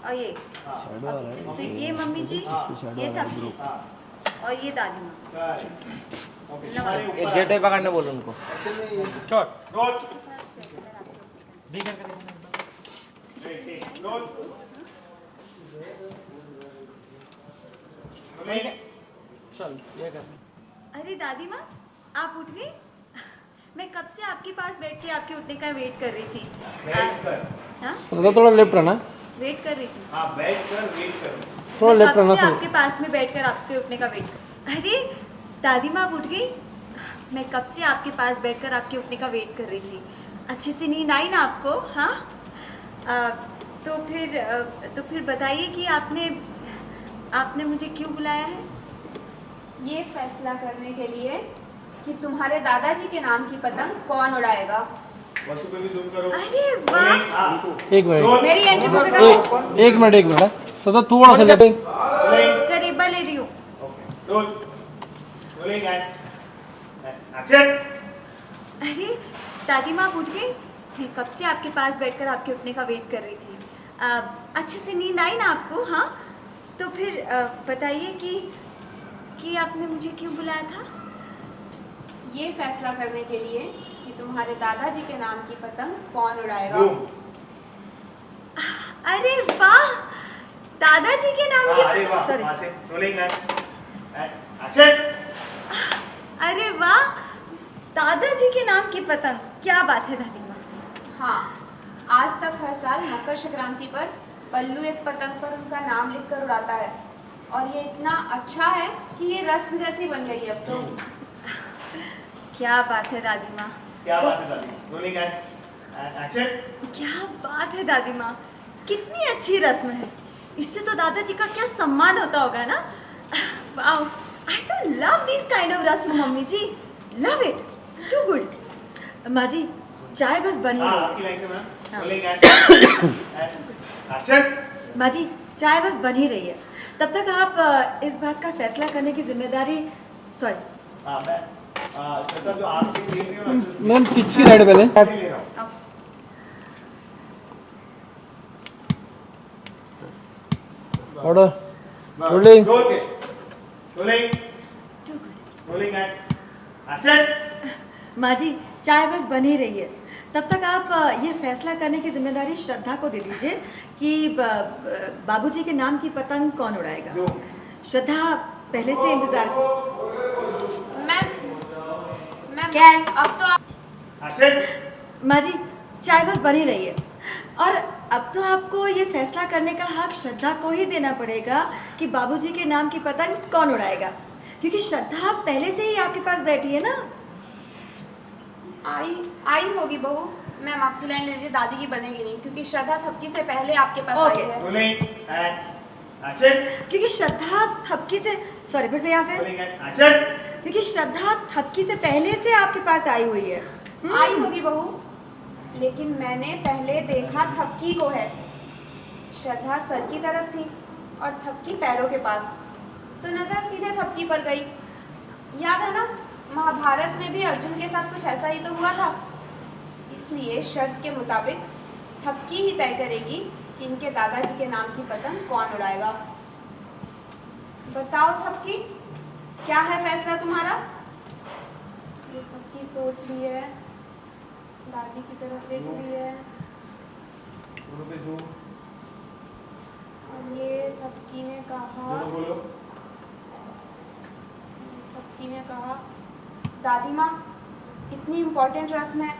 और ये तो ये मम्मी जी, ये थपकी और ये दादी माँ। गेट पकड़ने बोलो उनको। शॉट चल ये कर। अरे दादी माँ, आप उठ गई? मैं कब से आपके पास बैठ के आपके उठने का वेट कर रही थी। हाँ? थोड़ा लेफ्ट रहना। वेट कर रही थी। हाँ, बैठ कर वेट कर। थोड़ा मैं लेफ्ट कब रहना से सर। आपके पास में बैठकर आपके उठने का वेट कर। अरे दादी माँ, आप उठ गई? मैं कब से आपके पास बैठकर आपके उठने का वेट कर रही थी। अच्छे से नींद आई ना आपको? हाँ। तो फिर बताइए कि आपने मुझे क्यों बुलाया है? ये फैसला करने के लिए कि तुम्हारे दादाजी के नाम की पतंग कौन उड़ाएगा। वसु पे भी जूम करो। अरे वाह, एक मिनट मेरी एंट्री मुझे करो। एक मिनट तो थोड़ा सा लेते सर एक बार ले रही हूँ। अरे दादी माँ, आप उठ गई? मैं कब से आपके पास बैठकर आपके उठने का वेट कर रही थी। अच्छे से नींद आई ना आपको? हाँ। तो फिर बताइए कि आपने मुझे क्यों बुलाया था? ये फैसला करने के लिए कि तुम्हारे दादाजी के नाम की पतंग कौन उड़ाएगा। अरे वाह, दादाजी के नाम की पतंग। सॉरी। अरे वाह, दादाजी के नाम की पतंग, क्या बात है दादी माँ। हाँ, आज तक हर साल मकर संक्रांति पर पल्लू एक पतंग पर उनका नाम लिखकर उड़ाता है और ये इतना अच्छा है कि ये रस्म जैसी बन गई है अब तो। क्या बात है दादी माँ। क्या बात है दादी? एक्शन। क्या बात है दादी माँ, कितनी अच्छी रस्म है। इससे तो दादाजी का क्या सम्मान होता होगा ना। वाओ, आई तो लव दिस काइंड ऑफ रस्म mummy ji, love it, too good. माँ जी, चाय बस बनी रही आपकी लाइन से मैम। एक्शन। माँ जी, चाय बस बन ही रही है, तब तक आप इस बात का फैसला करने की जिम्मेदारी, सॉरी श्रद्धा जो आप से देख रही हो ना, मैम पिच की राइट पहले ले रहा हूँ। Order rolling action. माँ जी, चाय बस बन ही रही है, तब तक आप ये फैसला करने की जिम्मेदारी श्रद्धा को दे दीजिए कि बाबूजी के नाम की पतंग कौन उड़ाएगा। श्रद्धा पहले से इंतजार। मैम क्या है? अब तो आप एक्शन। माँ जी, चाय बस बन ही रही है और अब तो आपको ये फैसला करने का हक श्रद्धा को ही देना पड़ेगा कि बाबूजी के नाम की पतंग कौन उड़ाएगा, क्योंकि श्रद्धा पहले से ही आपके पास बैठी है ना। आई होगी बहू। मैम आपकी लाइन लीजिए, दादी की बनेगी नहीं क्योंकि श्रद्धा थपकी से पहले आपके पास आई है। एक्शन। क्योंकि श्रद्धा थपकी से, सॉरी फिर से यहाँ से, एक्शन। क्योंकि श्रद्धा थपकी से पहले से आपके पास आई हुई है। आई होगी बहू, लेकिन मैंने पहले देखा थपकी को है। श्रद्धा सर की तरफ थी और थपकी पैरों के पास, तो नजर सीधे थपकी पर गई। याद है ना, महाभारत में भी अर्जुन के साथ कुछ ऐसा ही तो हुआ था। इसलिए शर्त के मुताबिक थपकी ही तय करेगी कि इनके दादाजी के नाम की पतंग कौन उड़ाएगा। बताओ थपकी, क्या है फैसला तुम्हारा? ये थपकी सोच रही है, दादी की तरफ देख रही है और ये थपकी ने कहा, दादी माँ इतनी इम्पोर्टेंट रस्म है,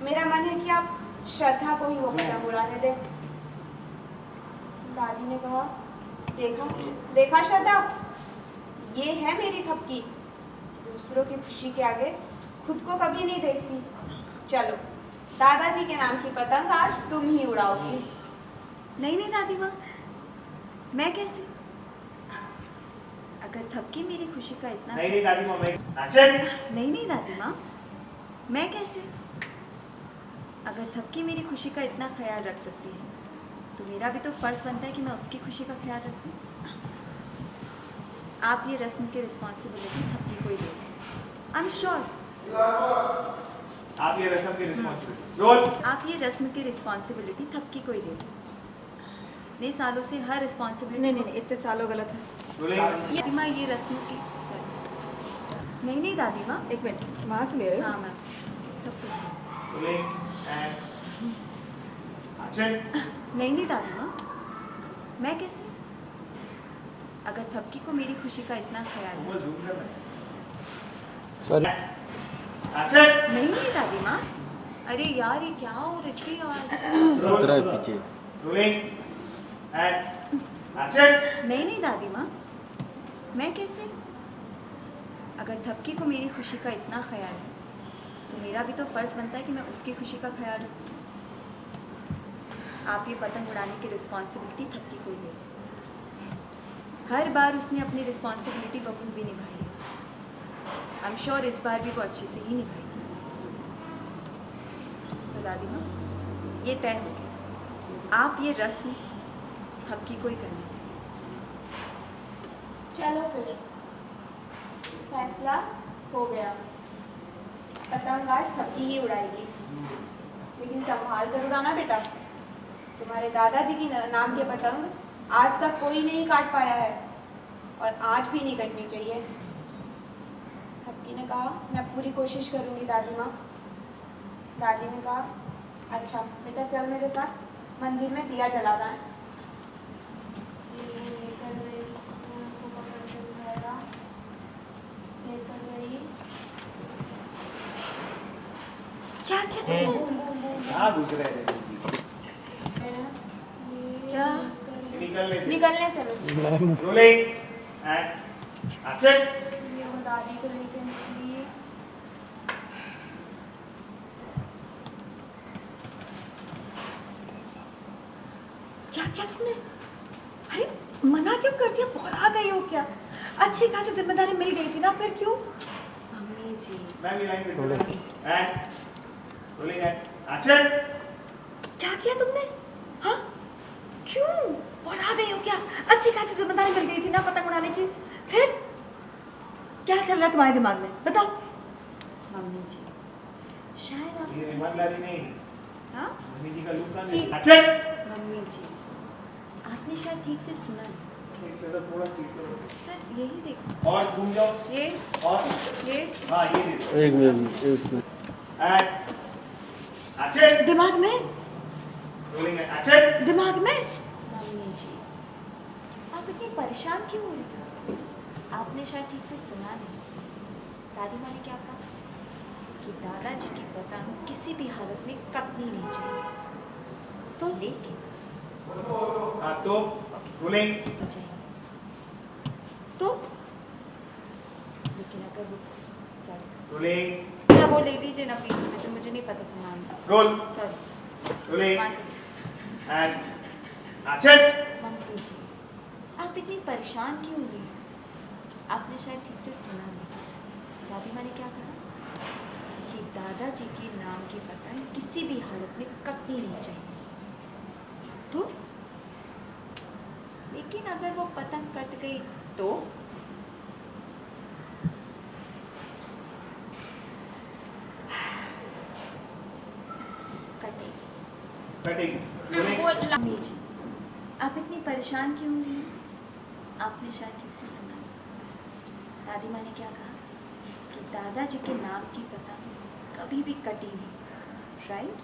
मेरा मन है कि आप श्रद्धा को ही वो पतंग उड़ाने दें। दादी ने कहा, देखा श्रद्धा, ये है मेरी थपकी, दूसरों की खुशी के आगे खुद को कभी नहीं देखती। चलो, दादाजी के नाम की पतंग आज तुम ही उड़ाओगी। नहीं दादी माँ, मैं कैसे? अगर थपकी मेरी खुशी का इतना, नहीं दादी माँ, एक्शन। नहीं दादी माँ, मैं कैसे? अगर थपकी मेरी खुशी का इतना ख्याल रख सकती है तो मेरा भी तो फर्ज बनता है कि मैं उसकी खुशी का ख्याल रखूं। आप ये रस्म की रिस्पॉन्सिबिलिटी थपकी को ही दे दें। आई एम श्योर आप ये रस्म की रिस्पॉन्सिबिलिटी थपकी को ही दे दें। इतने सालों से हर रिस्पॉन्सिबिलिटी नहीं नहीं नहीं, इतने सालों गलत है। रोलिंग दादी माँ ये रस्मों की sorry। नहीं नहीं दादी माँ एक मिनट वहाँ से ले रहे हो? हाँ मैम तब तो रोलिंग एंड एक्शन नहीं नहीं दादी माँ मैं कैसे अगर थपकी को मेरी खुशी का इतना ख्याल है वो झूम कर सॉरी एक्शन नहीं नहीं दादी माँ अरे यार ये क्या हो रही यार उतरा है पीछे रोलिंग एंड एक्शन नहीं नहीं दादी माँ मैं कैसे अगर थपकी को मेरी खुशी का इतना ख्याल है तो मेरा भी तो फर्ज बनता है कि मैं उसकी खुशी का ख्याल रखूँ आप ये पतंग उड़ाने की रिस्पॉन्सिबिलिटी थपकी को ही दे दें हर बार उसने अपनी रिस्पॉन्सिबिलिटी बखूबी निभाई आई एम श्योर इस बार भी वो अच्छे से ही निभाई तो दादी माँ ये तय हो गया आप ये रस्म थपकी को ही करने दें। चलो फिर फैसला हो गया, पतंग आज थपकी ही उड़ाएगी, लेकिन संभाल कर उड़ाना बेटा। तुम्हारे दादाजी की नाम के पतंग आज तक कोई नहीं काट पाया है और आज भी नहीं कटनी चाहिए। थपकी ने कहा मैं पूरी कोशिश करूंगी दादी माँ। दादी ने कहा अच्छा बेटा चल मेरे साथ मंदिर में दिया जलाना है। ये लेकर गई स्कूल को पकड़ के उठाया, लेकर गई क्या क्या तुमने बूम बूम बूम कहाँ घुस रहे थे क्या? निकलने से रुक। मैम रोलिंग एंड एक्शन ये वो दादी को लेकर निकली। क्या क्या तुमने अरे मना क्यों कर दिया बोरा गई हो क्या अच्छी खासी जिम्मेदारी मिल गई थी ना फिर क्यों मम्मी जी मैं भी लाइन पे एंड रोलिंग एंड एक्शन क्या किया तुमने हाँ क्यों बोरा गई हो क्या अच्छी खासी जिम्मेदारी मिल गई थी ना पतंग उड़ाने की फिर क्या चल रहा है तुम्हारे दिमाग में बताओ मम्मी जी शायद आप ये ईमानदारी नहीं हाँ मम्मी जी का लुक का नहीं एक्शन मम्मी जी आपने शायद ठीक से सुना नहीं एक से तो थोड़ा चीट करो सर यही देखो और घूम जाओ ये और ये हाँ ये दे दो एक मिनट एक मिनट एंड एक्शन दिमाग में रोलिंग एंड एक्शन दिमाग में मम्मी जी आप इतनी परेशान क्यों हो रही हैं आपने शायद ठीक से सुना नहीं दादी माँ ने क्या कहा कि दादाजी की पतंग किसी भी हालत में कटनी नहीं चाहिए तो लेकिन हाँ तो रोलिंग बचाएंगे तो लेकिन अगर वो सॉरी रोलिंग क्या वो ले लीजिए ना बीच में से मुझे नहीं पता था नाम role sorry rolling and action mummy ji आप इतनी परेशान क्यों हुई आपने शायद ठीक से सुना नहीं दादी माँ ने क्या कहा कि दादाजी के नाम की पतंग किसी भी हालत में कटनी नहीं चाहिए तो लेकिन अगर वो पतंग कट गई तो कटेगी कटिंग रोलिंग मम्मी जी आप इतनी परेशान क्यों हुई हैं आपने शायद ठीक से सुना नहीं दादी माँ ने क्या कहा कि दादाजी के नाम की पतंग कभी भी कटी नहीं राइट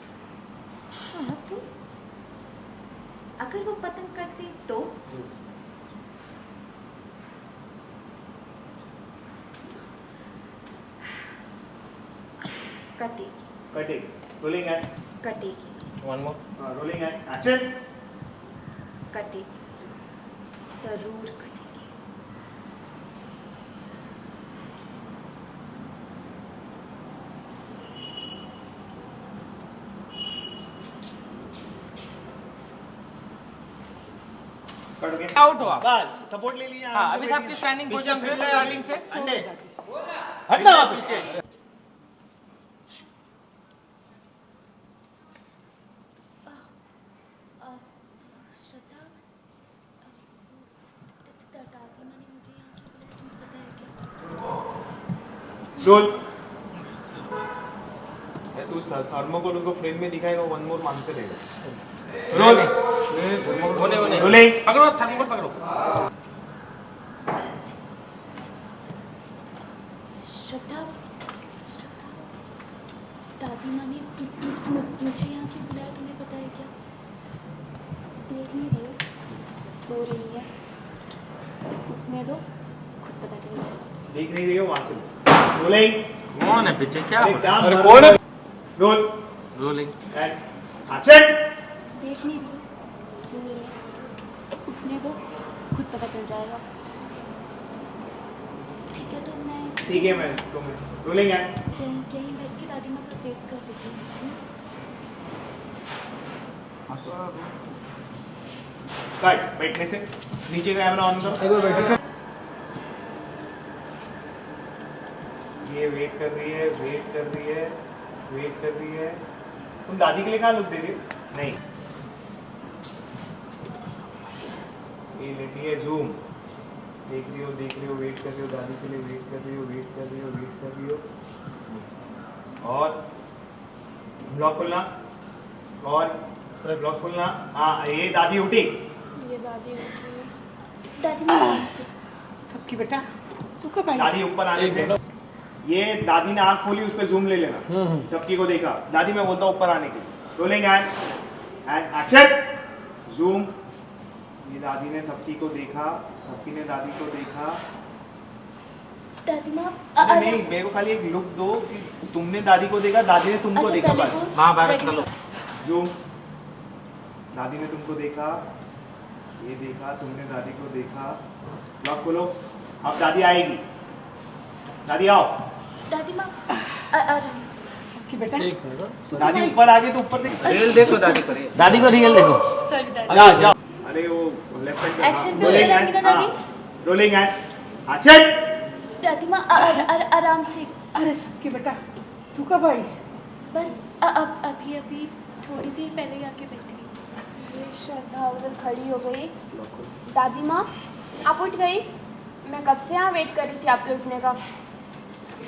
हाँ तो अगर वो पतंग कट गई तो कटेगी कटिंग रोलिंग एंड कटेगी one more rolling and action कटेगी जरूर कटेगी कट गया आउट हो आप बस सपोर्ट ले लिया हाँ अभी तक आपकी स्टैंडिंग पोजीशन से स्टार्टिंग से अंडे हटना वहाँ पीछे श्रद्धा दादी माँ ने मुझे यहाँ क्यों बुलाया तुम्हें पता है क्या? रोल तू थर्मोकोल उनको फ्रेम में दिखाएगा, वन मोर मांगते रहेगा। रोल होने रोलिंग। पकड़ो थर्मोकोल पकड़ो। श्रद्धा, दादी माँ ने मुझे यहाँ क्यों बुलाया, तुम्हें पता है क्या? देख नहीं रही हो, सो रही है, उठने दो, खुद पता चल जाएगा। देख नहीं रही हो वहां से। रोलिंग। कौन है पीछे क्या? अरे कौन है? Role rolling. And action. देख नहीं रही हो, सो रही है, उठने दो, खुद पता चल जाएगा। ठीक है, तो मैं ठीक है, मैं रोलिंग है। यहीं बैठ के दादी माँ का वेट कर लेती हूँ। कट। बैठने से नीचे का कैमरा ऑन करो। ये वेट कर रही है, वेट कर रही है, वेट कर रही है। तुम दादी के लिए कहाँ लुक दे रही हो? नहीं, ये लेटी है, जूम। देख रही हो, वेट कर रही हो, दादी के लिए वेट कर रही हो, वेट कर रही हो, वेट कर रही हो। और ब्लॉक खोलना, और ब्लॉक खोलना। हाँ, ये दादी उठी। ये दादी उठ रही है। दादी माँ कहाँ से? थपकी बेटा, तू कब आई? दादी ऊपर आने से, ये दादी ने आंख खोली, उस पर जूम ले लेना। टपकी को देखा, दादी मैं बोलता हूँ ऊपर आने के लिए। Rolling and action. जूम। ये दादी ने थपकी को देखा, थपकी ने दादी को देखा। दादी माँ नहीं, मेरे को खाली एक लुक दो कि तुमने दादी को देखा, दादी ने तुमको देखा। बस महाभारत का लो। जूम। दादी ने तुमको देखा, ये देखा, तुमने दादी को देखा। ब्लॉक खोलो। अब दादी आएगी, दादी आओ। दादी माँ आराम से। कि बेटा दादी ऊपर आ गई तो ऊपर देख। रियल देखो दादी को, रियल। दादी को रियल देखो। सॉरी दादी। जा जा। अरे वो लेफ्ट साइड एक्शन पे उधर आएंगी ना दादी? Rolling and action. दादी माँ आराम से। अरे कि बेटा तू कब आई? बस अभी थोड़ी देर पहले ही आके बैठी। ये श्रद्धा उधर खड़ी हो गई। दादी माँ आप उठ गई? मैं कब से यहाँ वेट कर रही थी आपके उठने का।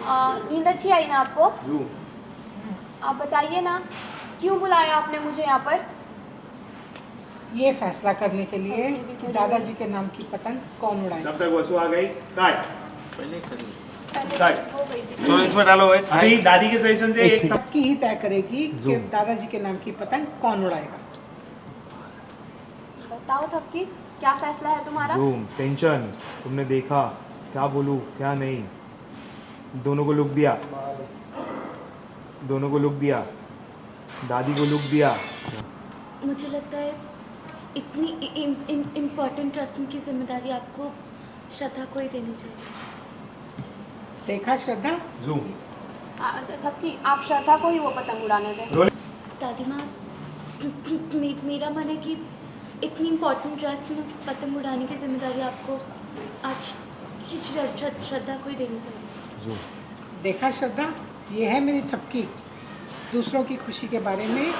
नींद अच्छी आई ना आपको? आप बताइए ना, क्यों बुलाया आपने मुझे यहाँ पर? ये फैसला करने के लिए कि दादाजी के नाम की पतंग कौन उड़ाए। जब तक वसु आ गई, काट। पहले करिए। कट। हो गई थी। तो इसमें डालो वेट। अभी दादी के सजेशन से एक थपकी ही तय करेगी कि दादाजी के नाम की पतंग कौन उड़ाएगा। बताओ थपकी, क्या फैसला है तुम्हारा? जूम। टेंशन। तुमने देखा, क्या बोलूं क्या नहीं। दोनों को लुक दिया, दोनों को लुक दिया, दादी को लुक दिया। मुझे लगता है इतनी इम्पोर्टेंट रस्म की जिम्मेदारी आपको श्रद्धा को ही देनी चाहिए। देखा श्रद्धा? जूम। थपकी आप श्रद्धा को ही वो पतंग उड़ाने दें। दादी माँ, मेरा मन है कि इतनी इम्पोर्टेंट रस्म पतंग उड़ाने की जिम्मेदारी आपको आज श्रद्धा को ही देनी चाहिए। जूम। देखा श्रद्धा, ये है मेरी थपकी। दूसरों की खुशी के बारे में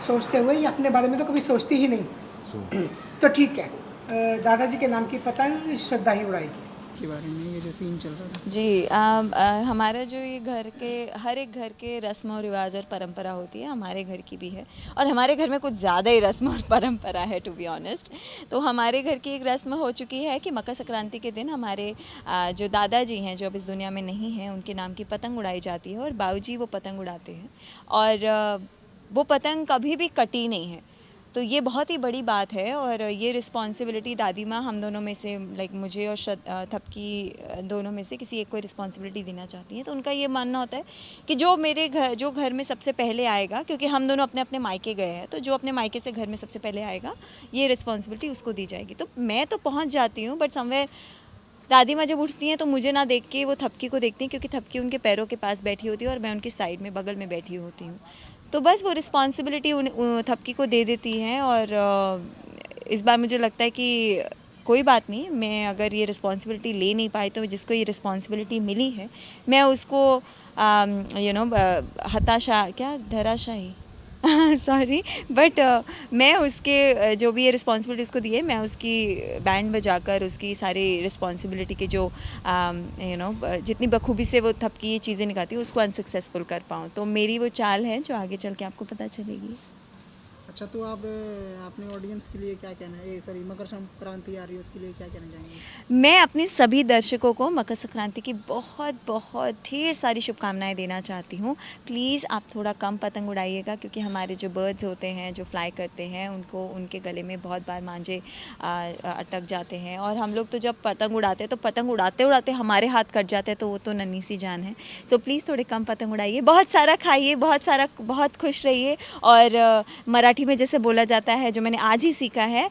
सोचते हुए ये अपने बारे में तो कभी सोचती ही नहीं। तो ठीक है, दादाजी के नाम की पतंग श्रद्धा ही उड़ाएगी। के बारे में ये जो सीन चल रहा था जी, हमारा जो ये घर के हर एक घर के रस्म और रिवाज और परंपरा होती है, हमारे घर की भी है। और हमारे घर में कुछ ज़्यादा ही रस्म और परंपरा है, टू बी ऑनेस्ट। तो हमारे घर की एक रस्म हो चुकी है कि मकर संक्रांति के दिन हमारे जो दादाजी हैं, जो अब इस दुनिया में नहीं हैं, उनके नाम की पतंग उड़ाई जाती है और बाऊजी वो पतंग उड़ाते हैं। और वो पतंग कभी भी कटी नहीं है। तो ये बहुत ही बड़ी बात है और ये रिस्पॉन्सिबिलिटी दादी माँ हम दोनों में से, लाइक मुझे और थपकी दोनों में से किसी एक को रिस्पॉन्सिबिलिटी देना चाहती हैं। तो उनका ये मानना होता है कि जो घर में सबसे पहले आएगा, क्योंकि हम दोनों अपने अपने मायके गए हैं, तो जो अपने मायके से घर में सबसे पहले आएगा ये रिस्पॉन्सिबिलिटी उसको दी जाएगी। तो मैं तो पहुँच जाती हूँ, बट समवेयर दादी माँ जब उठती हैं तो मुझे ना देख के वो थपकी को देखती हैं, क्योंकि थपकी उनके पैरों के पास बैठी होती है और मैं उनकी साइड में बगल में बैठी होती हूँ। तो बस वो रिस्पॉन्सिबिलिटी थपकी को दे देती हैं। और इस बार मुझे लगता है कि कोई बात नहीं, मैं अगर ये रिस्पॉन्सिबिलिटी ले नहीं पाई तो जिसको ये रिस्पॉन्सिबिलिटी मिली है मैं उसको धराशाही सॉरी बट मैं उसके जो भी ये रिस्पॉन्सिबिलिटी उसको दी है, मैं उसकी बैंड बजाकर उसकी सारी रिस्पॉन्सिबिलिटी के जो जितनी बखूबी से वो थपकी ये चीज़ें निकालती है उसको अनसक्सेसफुल कर पाऊँ। तो मेरी वो चाल है जो आगे चल के आपको पता चलेगी। अच्छा, तो आप अपने ऑडियंस के लिए क्या कहना है, सॉरी मकर संक्रांति आ रही है उसके लिए क्या कहना चाहेंगे? मैं अपने सभी दर्शकों को मकर संक्रांति की बहुत बहुत ढेर सारी शुभकामनाएं देना चाहती हूँ। प्लीज़ आप थोड़ा कम पतंग उड़ाइएगा, क्योंकि हमारे जो बर्ड्स होते हैं जो फ्लाई करते हैं उनको उनके गले में बहुत बार मांझे अटक जाते हैं, और हम लोग तो जब पतंग उड़ाते हैं तो पतंग उड़ाते उड़ाते हमारे हाथ कट जाते हैं, तो वो तो नन्ही सी जान है। सो प्लीज़ थोड़े कम पतंग उड़ाइए, बहुत सारा खाइए, बहुत खुश रहिए। और मराठी में जैसे बोला जाता है, जो मैंने आज ही सीखा है,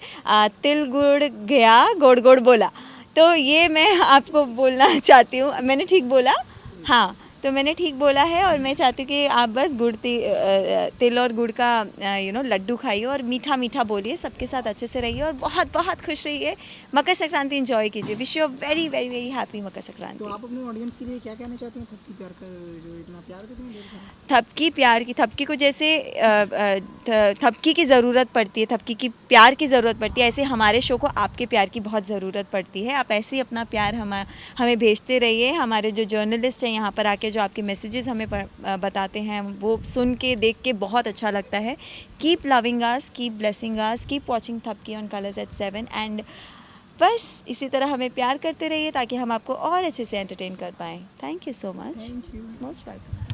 तिल गुड़ गया गोड़ गोड़ बोला। तो ये मैं आपको बोलना चाहती हूँ। मैंने ठीक बोला? हाँ, तो मैंने ठीक बोला है। और मैं चाहती हूँ कि आप बस तिल और गुड़ का लड्डू खाइए और मीठा मीठा बोलिए, सबके साथ अच्छे से रहिए और बहुत बहुत खुश रहिए। मकर संक्रांति एंजॉय कीजिए। Wish you very very very happy Makar Sankranti. तो आप अपने ऑडियंस के लिए क्या कहना चाहते हैं थपकी प्यार का, जो इतना प्यार करते हैं? थपकी को जैसे थपकी की ज़रूरत पड़ती है, थपकी की प्यार की ज़रूरत पड़ती है, ऐसे हमारे शो को आपके प्यार की बहुत ज़रूरत पड़ती है। आप ऐसे ही अपना प्यार हमें भेजते रहिए। हमारे जो जर्नलिस्ट हैं यहाँ पर आके जो आपके मैसेजेस हमें बताते हैं, वो सुन के देख के बहुत अच्छा लगता है। Keep loving us, keep blessing us, keep watching Thapki on Colors at 7 and बस इसी तरह हमें प्यार करते रहिए ताकि हम आपको और अच्छे से एंटरटेन कर पाएँ। Thank you so much. Thank you. Most welcome.